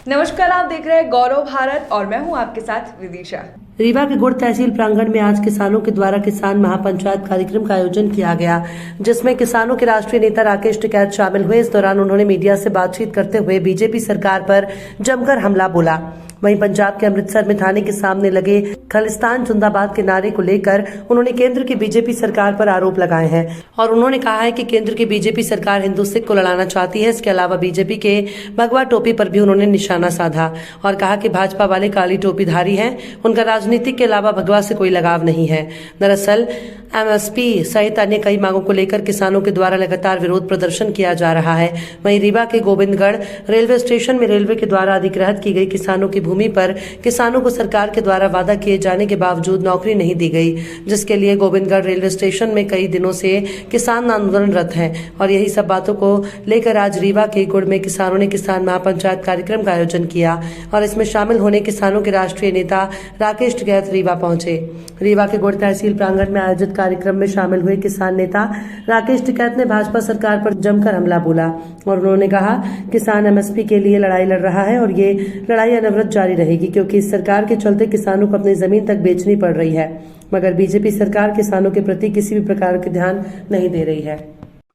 नमस्कार, आप देख रहे हैं गौरव भारत और मैं हूं आपके साथ विदिशा। रीवा के गुड़ तहसील प्रांगण में आज किसानों के द्वारा किसान महापंचायत कार्यक्रम का आयोजन किया गया, जिसमें किसानों के राष्ट्रीय नेता राकेश टिकैत शामिल हुए। इस दौरान उन्होंने मीडिया से बातचीत करते हुए बीजेपी सरकार पर जमकर हमला बोला। वहीं पंजाब के अमृतसर में थाने के सामने लगे खालिस्तान जिंदाबाद के नारे को लेकर उन्होंने केंद्र की बीजेपी सरकार पर आरोप लगाए हैं और उन्होंने कहा है कि केंद्र की बीजेपी सरकार हिंदू सिख को लड़ाना चाहती है। इसके अलावा बीजेपी के भगवा टोपी पर भी उन्होंने निशाना साधा और कहा कि भाजपा वाले काली टोपीधारी हैं, उनका राजनीति के अलावा भगवा से कोई लगाव नहीं है। दरअसल एमएसपी सहित अन्य कई मांगों को लेकर किसानों के द्वारा लगातार विरोध प्रदर्शन किया जा रहा है। वहीं रीवा के गोविंदगढ़ रेलवे स्टेशन में रेलवे के द्वारा अधिग्रहित की गई किसानों की भूमि पर किसानों को सरकार के द्वारा वादा किए जाने के बावजूद नौकरी नहीं दी गई, जिसके लिए गोविंदगढ़ रेलवे स्टेशन में कई दिनों से किसान आंदोलनरत हैं। और यही सब बातों को लेकर आज रीवा के गुड़ में किसानों ने किसान महापंचायत कार्यक्रम का आयोजन किया और इसमें शामिल होने किसानों के राष्ट्रीय नेता राकेश टिकैत रीवा पहुंचे। रीवा के गुड़ तहसील प्रांगण में आयोजित कार्यक्रम में शामिल हुए किसान नेता राकेश टिकैत ने भाजपा सरकार पर जमकर हमला बोला और उन्होंने कहा, किसान एमएसपी के लिए लड़ाई लड़ रहा है और ये लड़ाई अनवरत जारी रहेगी, क्योंकि इस सरकार के चलते किसानों को अपनी जमीन तक बेचनी पड़ रही है, मगर बीजेपी सरकार किसानों के प्रति किसी भी प्रकार के ध्यान नहीं दे रही है।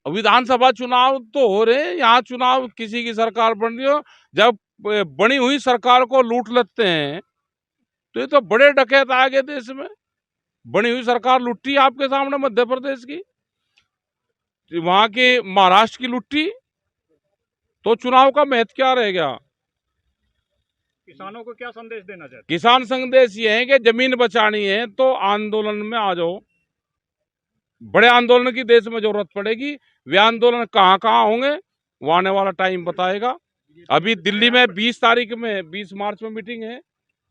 विधानसभा चुनाव तो हो रहे हैं, यहाँ चुनाव किसी की सरकार बन रही हो, जब बनी हुई सरकार को लूट लेते हैं तो ये तो बड़े डकैत आ गए देश में। बनी हुई सरकार लुट्टी आपके सामने, मध्य प्रदेश की, वहां की महाराष्ट्र की लुट्टी, तो चुनाव का महत्व क्या रह गया? किसानों को क्या संदेश देना चाहते हैं? किसान संदेश ये है कि जमीन बचानी है तो आंदोलन में आ जाओ। बड़े आंदोलन की देश में जरूरत पड़ेगी। वे आंदोलन कहाँ कहाँ होंगे वो आने वाला टाइम बताएगा। अभी दिल्ली में 20 मार्च में मीटिंग है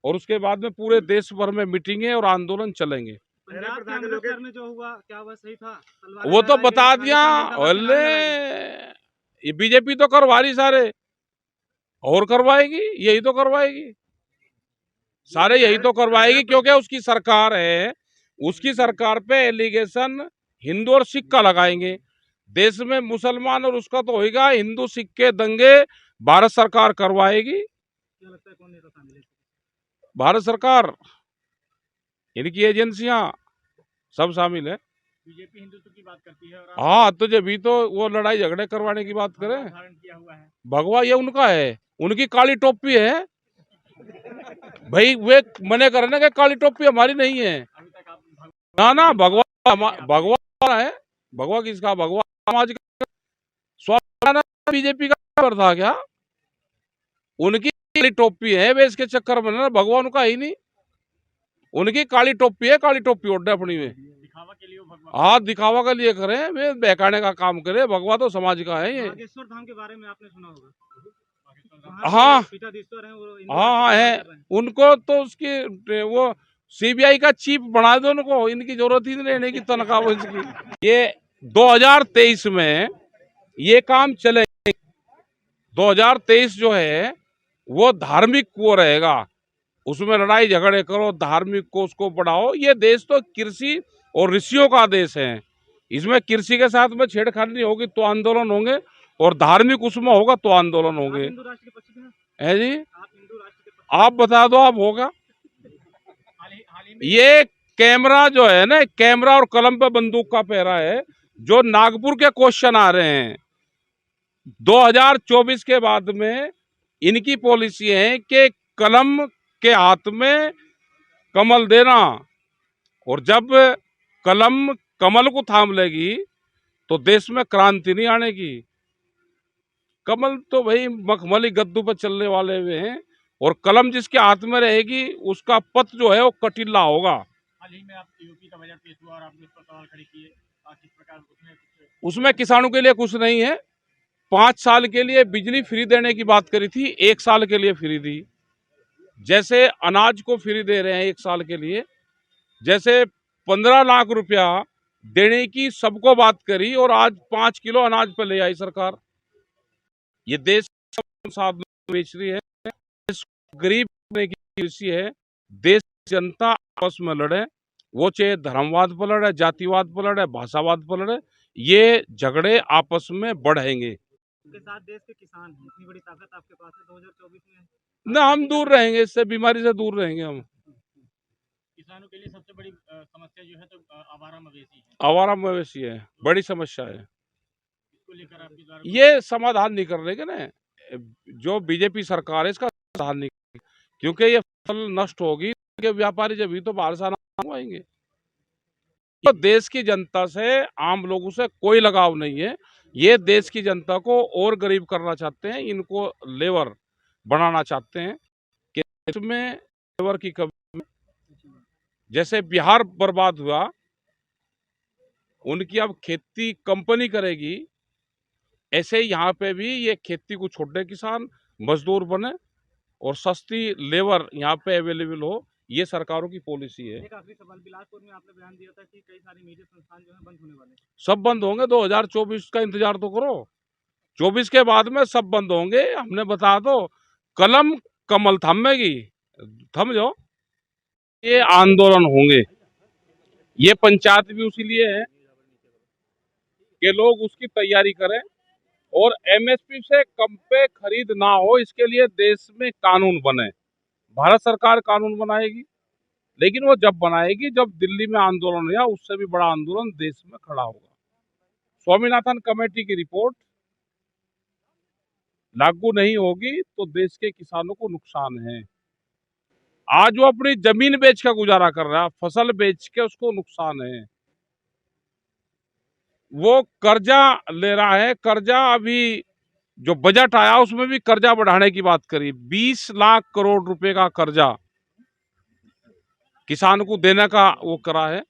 और उसके बाद में पूरे देश भर में मीटिंग है और आंदोलन चलेंगे। पंजाब के अमृतसर में जो हुआ क्या वह सही था? वो तो बता दिया। अरे ये बीजेपी तो करवा रही, सारे और करवाएगी, यही तो करवाएगी, सारे यही तो करवाएगी, क्योंकि उसकी सरकार है। उसकी सरकार पे एलिगेशन हिंदू और सिख का लगाएंगे। देश में मुसलमान और उसका तो होगा, हिंदू सिख के दंगे भारत सरकार करवाएगी। क्या लगता है कौन नेता शामिल है? भारत सरकार, इनकी एजेंसियां सब शामिल है। बीजेपी हिंदुत्व की बात करती है और हाँ, तो जब भी तो वो लड़ाई झगड़े करवाने की बात करें। धारण किया हुआ है। भगवा ये उनका है, उनकी काली टोपी है भाई। वे मने कर रहे कि काली टोपी हमारी नहीं है। अभी तक आप ना भगवा भगवा है। भगवा किसका? भगवा समाज का स्वास्थ्य बीजेपी का था क्या? उनकी काली टोपी है, वे इसके चक्कर में ना, भगवा उनका ही नहीं। उनकी काली टोपी है, काली टोपी ओढ़ अपनी में। दिखावा के लिए वो भगवान हाँ, दिखावा के लिए करे, वे बहकाने का काम करे। भगवा तो समाज का है ये। नागेश्वर धाम के बारे में आपने सुना होगा। हाँ पीठाधीश्वर हैं वो, हाँ है। उनको तो उसकी वो सीबीआई का चीफ बना दो उनको, इनकी जरूरत ही नहीं रहने की तनख्वाह इसकी। ये 2023 में ये काम चले। 2023 जो है वो धार्मिक वो रहेगा, उसमें लड़ाई झगड़े करो, धार्मिक को उसको बढ़ाओ। ये देश तो कृषि और ऋषियों का देश है। इसमें कृषि के साथ में छेड़खानी होगी तो आंदोलन होंगे, और धार्मिक उसमें होगा तो आंदोलन होंगे। हिंदू राष्ट्र के पक्ष में है जी, आप हिंदू राष्ट्र के पक्ष आप बता दो, आप होगा। हाल ही में ये कैमरा जो है ना, कैमरा और कलम पे बंदूक का पहरा है। जो नागपुर के क्वेश्चन आ रहे हैं 2024 के बाद में, इनकी पॉलिसी है कि कलम के हाथ में कमल देना, और जब कलम कमल को थाम लेगी तो देश में क्रांति नहीं आने की। कमल तो भाई मखमली गद्दू पर चलने वाले हुए हैं, और कलम जिसके हाथ में रहेगी उसका पथ जो है वो कटीला होगा। हाल ही में आप यूपी का बजट पेश हुआ और आपने उस पर सवाल खड़े किए, किस प्रकार उसमें किसानों के लिए कुछ नहीं है। 5 साल के लिए बिजली फ्री देने की बात करी थी, 1 साल के लिए फ्री दी। जैसे अनाज को फ्री दे रहे हैं 1 साल के लिए, जैसे 15 लाख रुपया देने की सबको बात करी, और आज 5 किलो अनाज पे ले आई सरकार। ये देश संसाधन बेच रही है, गरीब की कृषि है। देश जनता आपस में लड़े, वो चाहे धर्मवाद पर लड़े, जातिवाद पर लड़े, भाषावाद पर लड़े, ये झगड़े आपस में बढ़ेंगे। के साथ देश के किसान हैं, इतनी बड़ी ताकत आपके पास है 2024 में। ना हम दूर रहेंगे इससे, बीमारी से दूर रहेंगे हम। किसानों के लिए सबसे बड़ी समस्या जो है तो आवारा मवेशी है, आवारा मवेशी है, बड़ी समस्या है। इसको लेकर आपके द्वारा ये समाधान नहीं कर रहे ना, जो बीजेपी सरकार है इसका समाधान नहीं, क्योंकि ये फसल नष्ट होगी कि व्यापारी जब भी तो बाहर से अनाज मंगवाएंगे। तो देश की जनता से, आम लोगों से कोई लगाव नहीं है। ये देश की जनता को और गरीब करना चाहते हैं, इनको लेबर बनाना चाहते हैं कि इसमें लेबर की कमी। जैसे बिहार बर्बाद हुआ, उनकी अब खेती कंपनी करेगी, ऐसे ही यहाँ पे भी ये खेती को छोड़ दे, किसान मजदूर बने और सस्ती लेबर यहाँ पे अवेलेबल हो, ये सरकारों की पॉलिसी है। एक आखिरी सवाल, बिलासपुर में आपने बयान दिया था कि कई सारे मीडिया संस्थान जो है बंद होने वाले हैं। सब बंद होंगे, 2024 का इंतजार तो करो, 24 के बाद में सब बंद होंगे। हमने बता दो, कलम कमल थमेगी, थम जाओ, ये आंदोलन होंगे। ये पंचायत भी उसी लिए है कि लोग उसकी तैयारी करें और एमएसपी से कम पे खरीद ना हो, इसके लिए देश में कानून बने। भारत सरकार कानून बनाएगी, लेकिन वो जब बनाएगी जब दिल्ली में आंदोलन या उससे भी बड़ा आंदोलन देश में खड़ा होगा। स्वामीनाथन कमेटी की रिपोर्ट लागू नहीं होगी तो देश के किसानों को नुकसान है। आज वो अपनी जमीन बेच कर गुजारा कर रहा है, फसल बेच के उसको नुकसान है। वो कर्जा ले रहा है, कर्जा अभी जो बजट आया उसमें भी कर्जा बढ़ाने की बात करी, 20 लाख करोड़ रुपए का कर्जा किसान को देने का वो करा है।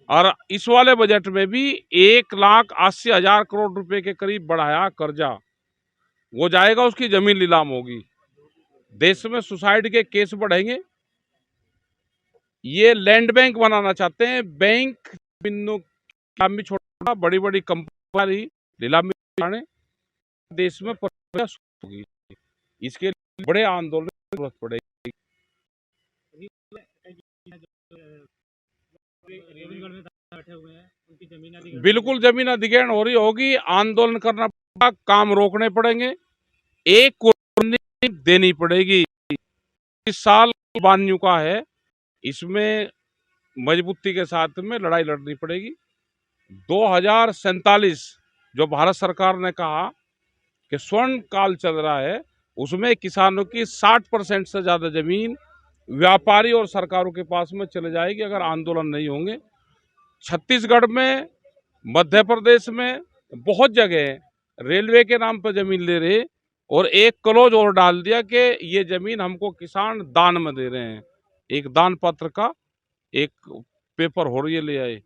और इस वाले बजट में भी 1,80,000 करोड़ रुपए के करीब बढ़ाया कर्जा, वो जाएगा, उसकी जमीन नीलाम होगी। देश में सुसाइड के केस बढ़ेंगे। ये लैंड बैंक बनाना चाहते हैं, बैंक नीलामी छोड़ा, बड़ी बड़ी कंपनी नीलामी बनाने, देश में प्रक्रिया होगी। इसके लिए बड़े आंदोलन की जरूरत पड़ेगी। बैठे हुए हैं, उनकी जमीन बिल्कुल जमीन अधिग्रहण हो रही होगी, आंदोलन करना पड़ेगा, काम रोकने पड़ेंगे, एक कुर्बानी देनी पड़ेगी। इस साल कुर्बानियों का है, इसमें मजबूती के साथ में लड़ाई लड़नी पड़ेगी। 2047 जो भारत सरकार ने कहा कि स्वर्ण काल चल रहा है, उसमें किसानों की 60% से ज्यादा जमीन व्यापारी और सरकारों के पास में चले जाएगी अगर आंदोलन नहीं होंगे। छत्तीसगढ़ में, मध्य प्रदेश में बहुत जगह रेलवे के नाम पर जमीन ले रहे और एक क्लॉज और डाल दिया कि ये जमीन हमको किसान दान में दे रहे हैं। एक दान पत्र का एक पेपर हो रही है, ले आए।